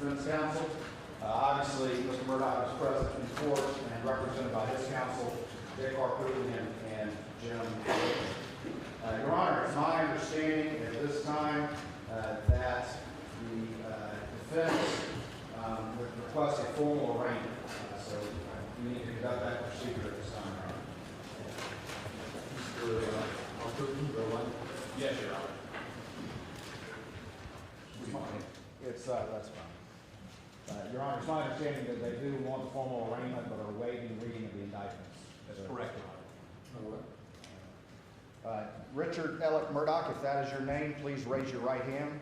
defense counsel. Obviously, Mr. Murdaugh is present in court and represented by his counsel, Dick Harpootlian and Jim. Your Honor, it's my understanding at this time that the defense would request a formal arraignment. So we need to conduct that procedure at this time, Your Honor. Mr. Harpootlian, go on. Yes, Your Honor. That's fine. Your Honor, it's my understanding that they do want the formal arraignment, but are waiving reading of the indictments. That's correct, Your Honor. All right. Richard Alex Murdaugh, if that is your name, please raise your right hand.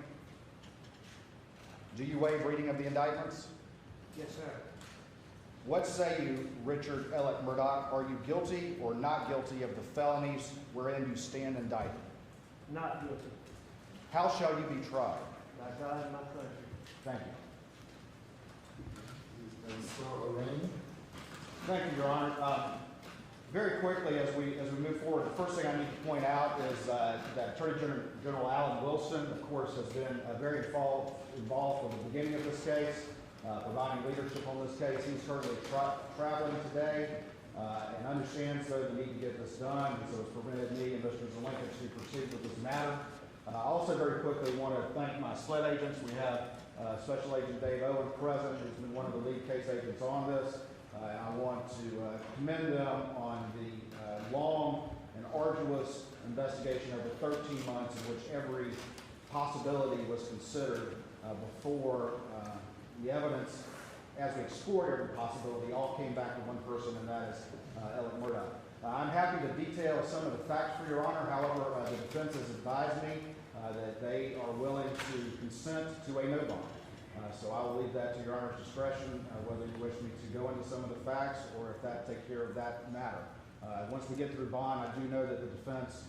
Do you waive reading of the indictments? Yes, sir. What say you, Richard Alex Murdaugh? Are you guilty or not guilty of the felonies wherein you stand indicted? Not guilty. How shall you be tried? By God and my country. Thank you. And so arraigned. Thank you, Your Honor. Very quickly, as we move forward, the first thing I need to point out is that Attorney General Alan Wilson, of course, has been very involved from the beginning of this case, providing leadership on this case. He's currently traveling today and understands the need to get this done, and so it's permitted me and Mr. Zelenka to proceed with this matter. I also very quickly want to thank my SLED agents. We have Special Agent Dave Owen present, who's been one of the lead case agents on this. I want to commend them on the long and arduous investigation over 13 months in which every possibility was considered before the evidence, as we explored every possibility, all came back to one person, and that is Alex Murdaugh. I'm happy to detail some of the facts for Your Honor. However, the defense has advised me that they are willing to consent to a no bond. So I will leave that to Your Honor's discretion, whether you wish me to go into some of the facts or if that take care of that matter. Once we get through bond, I do know that the defense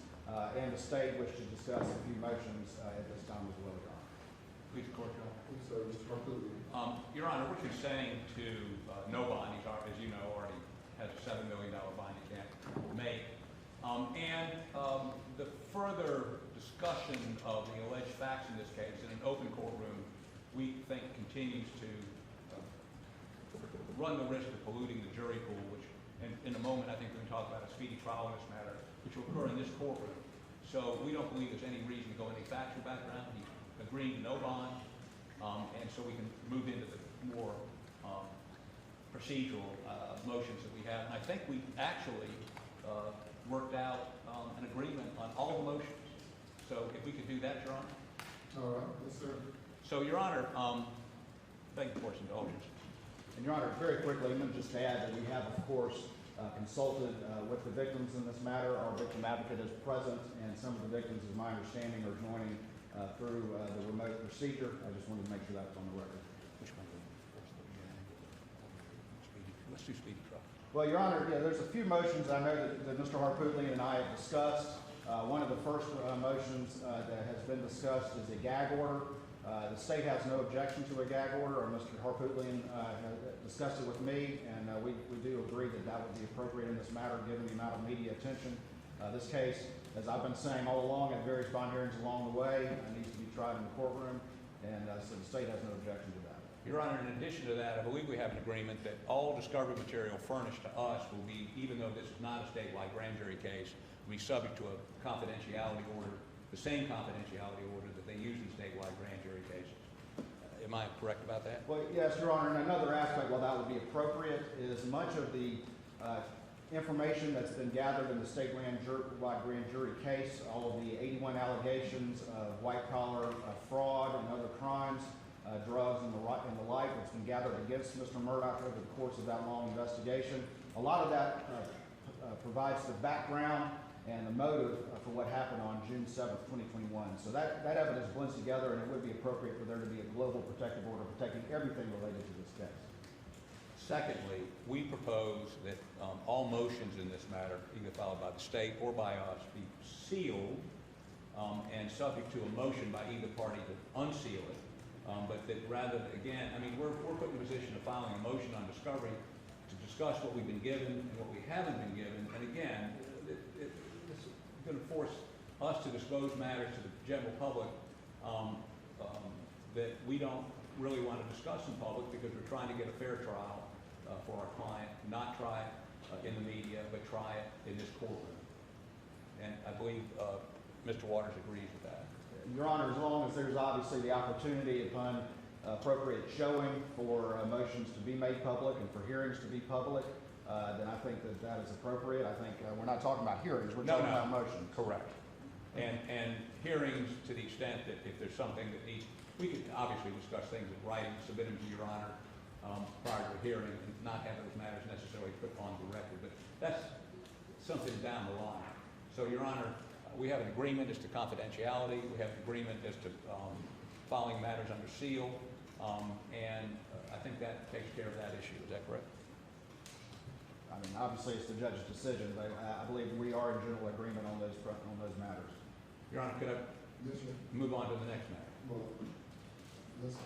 and the state wish to discuss a few motions at this time as well, Your Honor. Please, Court, Your Honor. Please, sir, Mr. Harpootlian. Your Honor, what you're saying to no bond, he's, as you know, already has a $7 million bond he can't make. The further discussion of the alleged facts in this case in an open courtroom, we think continues to run the risk of polluting the jury pool, which in a moment I think we're going to talk about a speedy trial in this matter, which will occur in this courtroom. So we don't believe there's any reason to go into factual background. He's agreeing to no bond, and so we can move into the more procedural motions that we have. And I think we actually worked out an agreement on all the motions. So if we could do that, Your Honor. All right. Yes, sir. So, Your Honor, thank you for your indulgence. And Your Honor, very quickly, let me just add that we have, of course, consulted with the victims in this matter. Our victim advocate is present, and some of the victims, as my understanding, are joining through the remote procedure. I just wanted to make sure that was on the record. Which one? Let's do speedy trial. Well, Your Honor, yeah, there's a few motions I know that Mr. Harpootlian and I have discussed. One of the first motions that has been discussed is a gag order. The state has no objection to a gag order, or Mr. Harpootlian discussed it with me, and we do agree that that would be appropriate in this matter given the amount of media attention. This case, as I've been saying all along at various bond hearings along the way, needs to be tried in the courtroom, and so the state has no objection to that. Your Honor, in addition to that, I believe we have an agreement that all discovery material furnished to us will be, even though this is not a statewide grand jury case, will be subject to a confidentiality order, the same confidentiality order that they use in statewide grand jury cases. Am I correct about that? Well, yes, Your Honor, and another aspect, while that would be appropriate, is much of the information that's been gathered in the statewide grand jury case, all of the 81 allegations of white-collar fraud and other crimes, drugs and the like that's been gathered against Mr. Murdaugh over the course of that long investigation. A lot of that provides the background and the motive for what happened on June 7th, 2021. So that evidence blends together, and it would be appropriate for there to be a global protective order protecting everything related to this case. Secondly, we propose that all motions in this matter, either filed by the state or by us, be sealed and subject to a motion by either party to unseal it. But that rather, again, I mean, we're put in a position of filing a motion on discovery to discuss what we've been given and what we haven't been given. And again, it's going to force us to disclose matters to the general public that we don't really want to discuss in public because we're trying to get a fair trial for our client, not try it in the media, but try it in this courtroom. And I believe Mr. Waters agrees with that. Your Honor, as long as there's obviously the opportunity upon appropriate showing for motions to be made public and for hearings to be public, then I think that that is appropriate. I think we're not talking about hearings, we're talking about motions. Correct. And hearings to the extent that if there's something that needs, we could obviously discuss things in writing, submit them to Your Honor prior to a hearing, and not have those matters necessarily put on the record. But that's something down the line. So, Your Honor, we have an agreement as to confidentiality. We have an agreement as to filing matters under seal. And I think that takes care of that issue. Is that correct? I mean, obviously it's the judge's decision, but I believe we are in general agreement on those matters. Your Honor, could I Yes, sir. move on to the next matter? Well, let's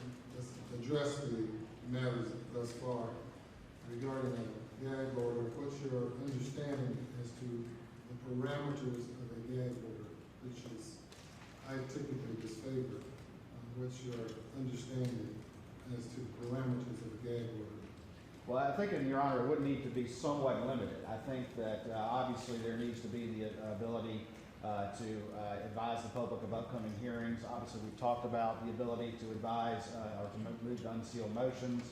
address the matters thus far regarding a gag order. What's your understanding as to the parameters of a gag order, which is, I typically disfavor. What's your understanding as to the parameters of a gag order? Well, I think, Your Honor, it would need to be somewhat limited. I think that obviously there needs to be the ability to advise the public of upcoming hearings. Obviously, we've talked about the ability to advise or to move to unseal motions.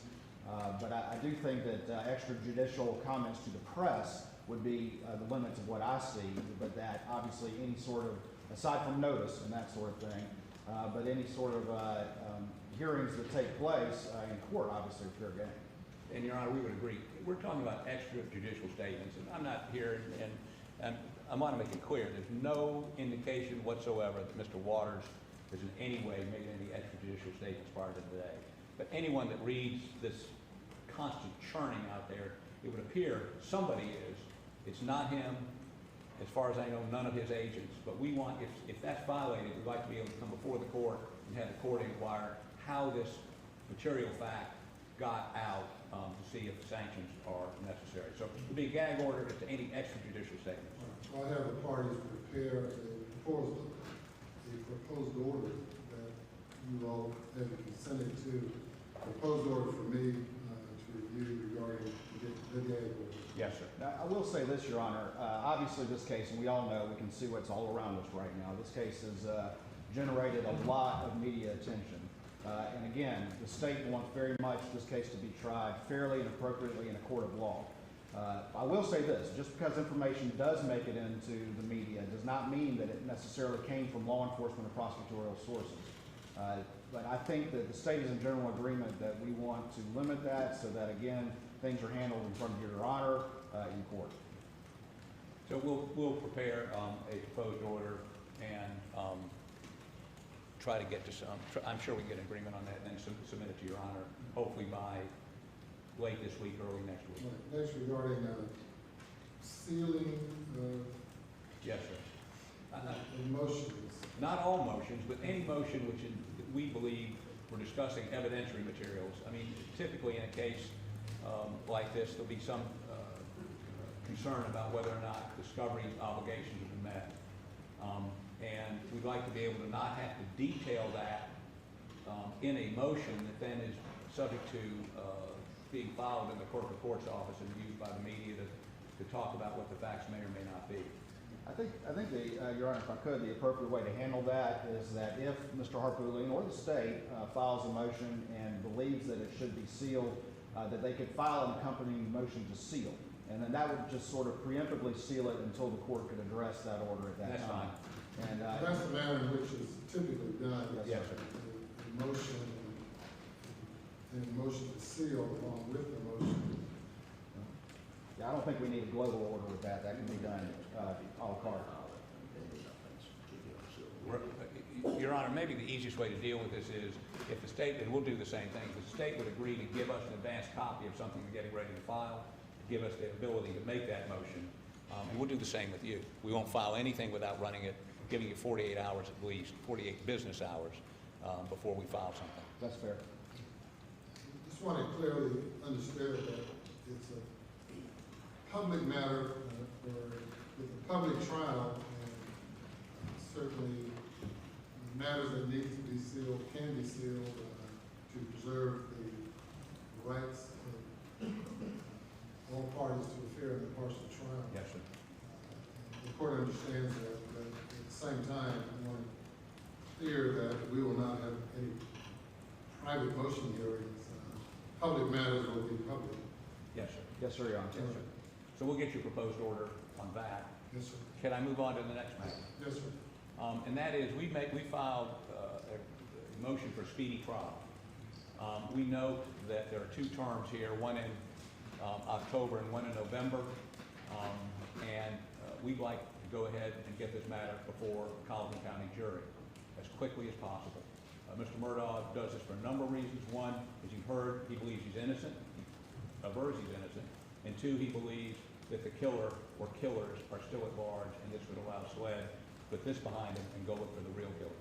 But I do think that extrajudicial comments to the press would be the limits of what I see, but that obviously any sort of, aside from notice and that sort of thing, but any sort of hearings that take place in court, obviously, are fair game. And Your Honor, we would agree. We're talking about extrajudicial statements, and I'm not here, and I want to make it clear, there's no indication whatsoever that Mr. Waters has in any way made any extrajudicial statements prior to today. But anyone that reads this constant churning out there, it would appear somebody is. It's not him. As far as I know, none of his agents. But we want, if that's violated, we'd like to be able to come before the court and have the court inquire how this material fact got out to see if the sanctions are necessary. So it would be a gag order to any extrajudicial statements. I'll have the parties prepare a proposed order that you all have consented to. Proposed order for me to review regarding the gag order. Yes, sir. Now, I will say this, Your Honor. Obviously, this case, and we all know, we can see what's all around us right now. This case has generated a lot of media attention. And again, the state wants very much this case to be tried fairly and appropriately in a court of law. I will say this, just because information does make it into the media does not mean that it necessarily came from law enforcement or prosecutorial sources. But I think that the state is in general agreement that we want to limit that so that, again, things are handled in front of Your Honor in court. So we'll prepare a proposed order and try to get to some, I'm sure we can get an agreement on that and then submit it to Your Honor, hopefully by late this week, early next week. Right. Next, regarding sealing Yes, sir. motions. Not all motions, but any motion which we believe we're discussing evidentiary materials. I mean, typically in a case like this, there'll be some concern about whether or not discovery obligations have been met. And we'd like to be able to not have to detail that in a motion that then is subject to being filed in the clerk of court's office and used by the media to talk about what the facts may or may not be. I think Your Honor, if I could, the appropriate way to handle that is that if Mr. Harpootlian or the state files a motion and believes that it should be sealed, that they could file an accompanying motion to seal. And then that would just sort of preemptively seal it until the court could address that order at that time. That's fine. And That's the manner in which it's typically done. Yes, sir. The motion and the motion to seal along with the motion. yeah, I don't think we need a global order with that. That can be done a la carte. Your Honor, maybe the easiest way to deal with this is if the state, and we'll do the same thing, if the state would agree to give us an advanced copy of something we're getting ready to file, give us the ability to make that motion, and we'll do the same with you. We won't file anything without running it, giving you 48 hours at least, 48 business hours before we file something. That's fair. Just want to clearly understand that it's a public matter with a public trial, and certainly matters that need to be sealed can be sealed. to preserve the rights of all parties to a fair and impartial trial. Yes, sir. The court understands that, but at the same time, I want to clear that we will not have any private motion hearings. Public matters will be public. Yes, sir. Yes, sir, Your Honor. Yes, sir. So we'll get your proposed order on that. Yes, sir. Can I move on to the next matter? Yes, sir. And that is, we filed a motion for speedy trial. We note that there are two terms here, one in October and one in November. We'd like to go ahead and get this matter before Colleton County jury as quickly as possible. Mr. Murdaugh does this for a number of reasons. One, as you've heard, he believes he's innocent, he avers he's innocent. And two, he believes that the killer or killers are still at large, and this would allow SLED to put this behind him and go look for the real killers.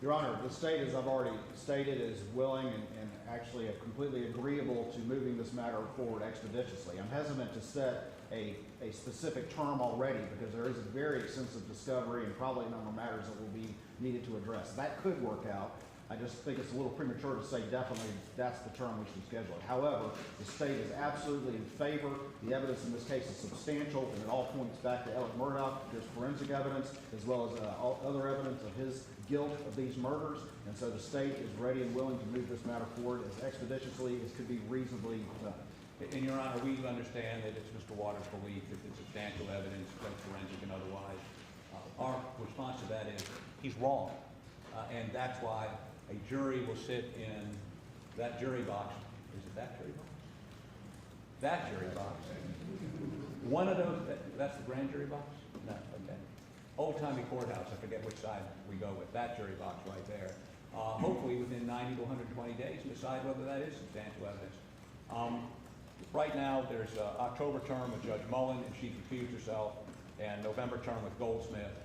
Your Honor, the state, as I've already stated, is willing and actually completely agreeable to moving this matter forward expeditiously. I'm hesitant to set a specific term already because there is a very extensive discovery and probably a number of matters that will be needed to address. That could work out. I just think it's a little premature to say definitely that's the term we should schedule it. However, the state is absolutely in favor. The evidence in this case is substantial, and it all points back to Alex Murdaugh. There's forensic evidence as well as all other evidence of his guilt of these murders, and so the state is ready and willing to move this matter forward as expeditiously as could be reasonably done. In Your Honor, we understand that it's Mr. Waters' belief that it's substantial evidence, both forensic and otherwise. Our response to that is he's wrong, and that's why a jury will sit in that jury box. Is it that jury box? That jury box. One of those, that's the grand jury box? No, okay. Old-timey courthouse, I forget which side we go with, that jury box right there. Hopefully within 90 to 120 days, decide whether that is substantial evidence. Right now, there's an October term with Judge Mullen, and she's recused herself, and November term with Goldsmith,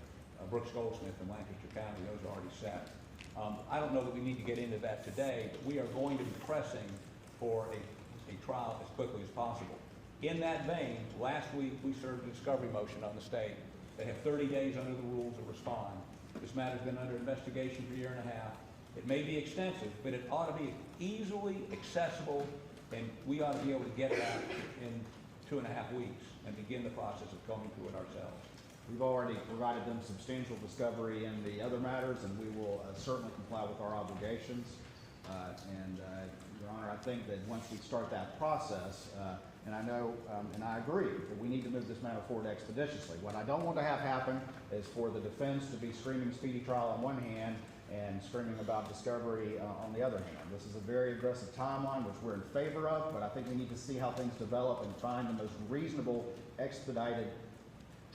Brooks Goldsmith in Lancaster County. Those are already set. I don't know that we need to get into that today, but we are going to be pressing for a trial as quickly as possible. In that vein, last week we served a discovery motion on the state. They have 30 days under the rules to respond. This matter's been under investigation for a year and a half. It may be extensive, but it ought to be easily accessible, and we ought to be able to get that in 2.5 weeks and begin the process of going through it ourselves. We've already provided them substantial discovery in the other matters, and we will certainly comply with our obligations. Your Honor, I think that once we start that process, and I know, and I agree, that we need to move this matter forward expeditiously. What I don't want to have happen is for the defense to be screaming speedy trial on one hand and screaming about discovery on the other hand. This is a very aggressive timeline, which we're in favor of, but I think we need to see how things develop and find the most reasonable, expedited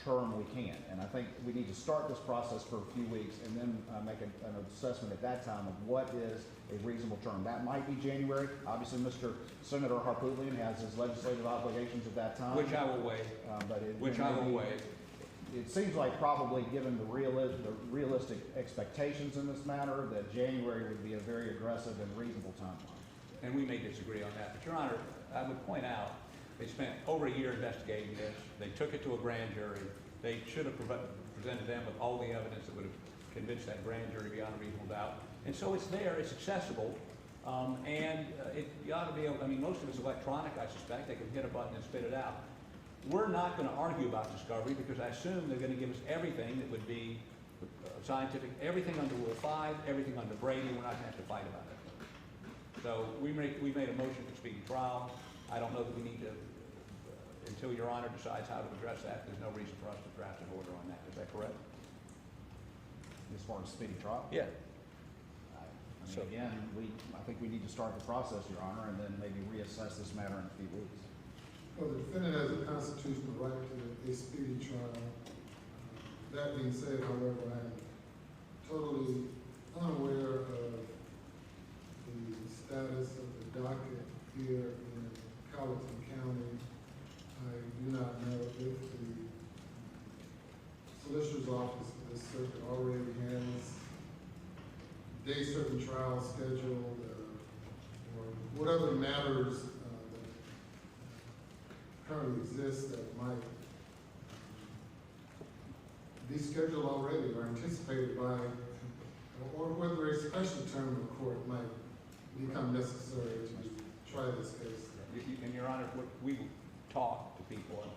term we can. And I think we need to start this process for a few weeks and then make an assessment at that time of what is a reasonable term. That might be January. Obviously, Mr. Senator Harpootlian has his legislative obligations at that time. Which I will waive. It seems like probably, given the realistic expectations in this matter, that January would be a very aggressive and reasonable timeline. And we may disagree on that. But, Your Honor, I would point out, they spent over a year investigating this. They took it to a grand jury. They should have presented them with all the evidence that would have convinced that grand jury beyond a reasonable doubt. And so it's there, it's accessible, you ought to be able, I mean, most of it's electronic, I suspect. They can hit a button and spit it out. We're not going to argue about discovery because I assume they're going to give us everything that would be scientific, everything under Rule 5, everything under Brady. We're not going to have to fight about it. So we made a motion for speedy trial. I don't know that we need to, until Your Honor decides how to address that, there's no reason for us to draft an order on that. Is that correct? As far as speedy trial? Yeah. So again, I think we need to start the process, Your Honor, and then maybe reassess this matter in a few weeks. Well, the defendant has a constitutional right to a speedy trial. That being said, however, I am totally unaware of the status of the docket here in Colleton County. I do not know if the solicitor's office for this circuit already has day certain trial scheduled, or whatever matters that currently exist that might be scheduled already or anticipated by or whether a special term of court might become necessary to try this case. And Your Honor, we talk to people, and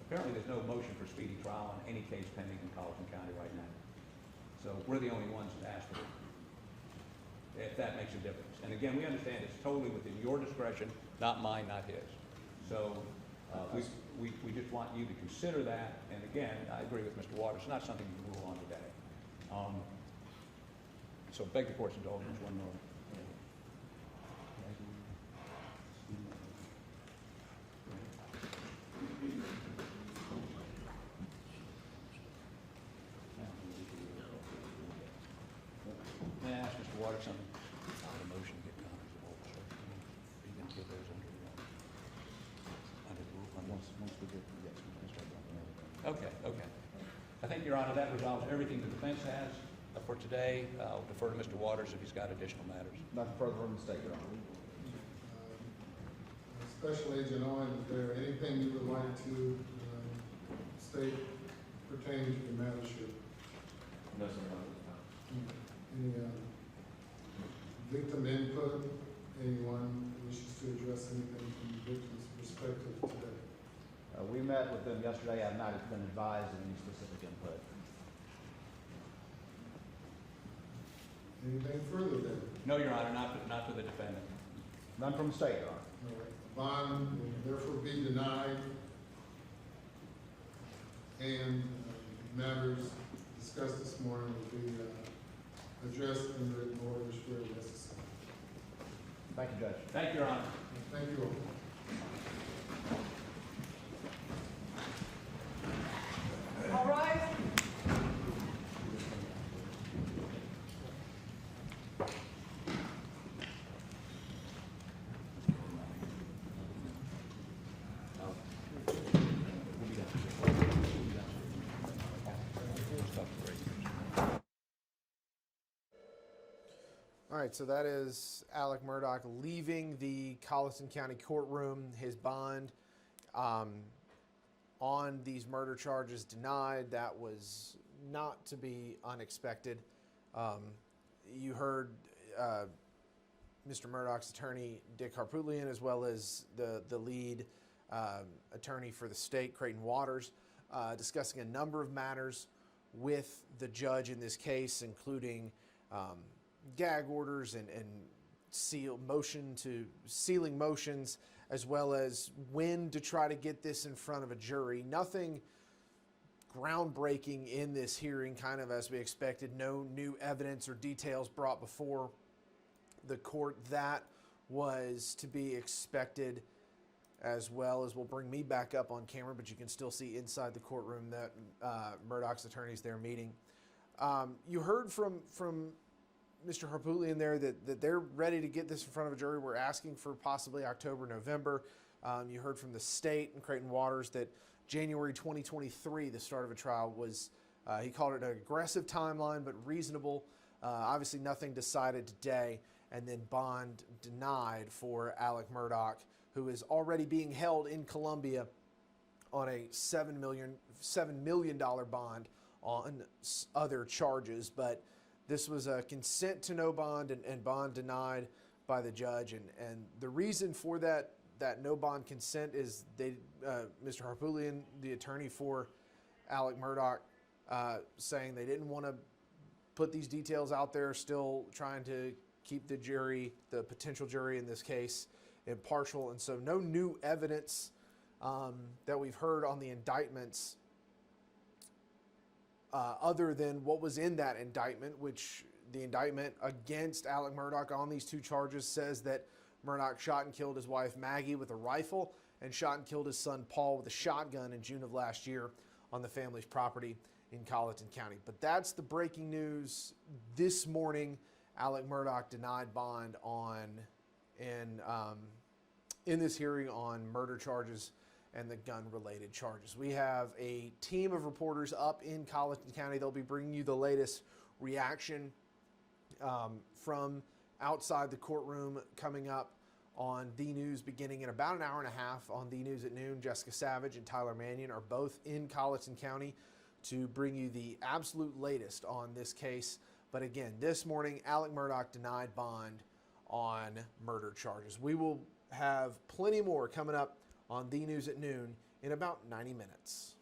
apparently there's no motion for speedy trial on any case pending in Colleton County right now. So we're the only ones that asked for it, if that makes a difference. And again, we understand it's totally within your discretion, not mine, not his. So we just want you to consider that. And again, I agree with Mr. Waters, it's not something you can rule on today. So beg the court's indulgence one more. May I ask Mr. Waters something? The motion to get copies of all the stuff. You can get those under the rule. Once we get, yes, we can start talking about it. Okay. I think, Your Honor, that resolves everything the defense has for today. I'll defer to Mr. Waters if he's got additional matters. Nothing further from the state, Your Honor. Special Agent Owen, is there anything you would like to state pertaining to the matter? No, sir, not at this time. Any victim input? Anyone wishes to address anything from the victim's perspective today? We met with them yesterday. I have not been advised of any specific input. Anything further then? No, Your Honor, not for the defendant. None from the state, Your Honor. All right. Bond will therefore be denied, and matters discussed this morning will be addressed in written orders where necessary. Thank you, Judge. Thank you, Your Honor. Thank you all. All right. All right, so that is Alex Murdaugh leaving the Colleton County courtroom. His bond on these murder charges denied. That was not to be unexpected. You heard Mr. Murdaugh's attorney, Dick Harpootlian, as well as the lead attorney for the state, Colleton Waters, discussing a number of matters with the judge in this case, including gag orders and sealing motions, as well as when to try to get this in front of a jury. Nothing groundbreaking in this hearing, kind of as we expected. No new evidence or details brought before the court. That was to be expected, as well as will bring me back up on camera, but you can still see inside the courtroom that Murdaugh's attorneys there meeting. You heard from Mr. Harpootlian there that they're ready to get this in front of a jury. We're asking for possibly October, November. You heard from the state and Colleton Waters that January 2023, the start of a trial, was, he called it an aggressive timeline, but reasonable. Obviously nothing decided today. And then bond denied for Alex Murdaugh, who is already being held in Columbia on a $7 million bond on other charges. But this was a consent to no bond and bond denied by the judge. And the reason for that no bond consent is Mr. Harpootlian, the attorney for Alex Murdaugh, saying they didn't want to put these details out there, still trying to keep the jury, the potential jury in this case, impartial. And so no new evidence that we've heard on the indictments other than what was in that indictment, which the indictment against Alex Murdaugh on these two charges says that Murdaugh shot and killed his wife Maggie with a rifle and shot and killed his son Paul with a shotgun in June of last year on the family's property in Colleton County. But that's the breaking news this morning. Alex Murdaugh denied bond in this hearing on murder charges and the gun-related charges. We have a team of reporters up in Colleton County. They'll be bringing you the latest reaction from outside the courtroom coming up on The News beginning in about an hour and a half on The News at noon. Jessica Savage and Tyler Mannion are both in Colleton County to bring you the absolute latest on this case. But again, this morning, Alex Murdaugh denied bond on murder charges. We will have plenty more coming up on The News at Noon in about 90 minutes.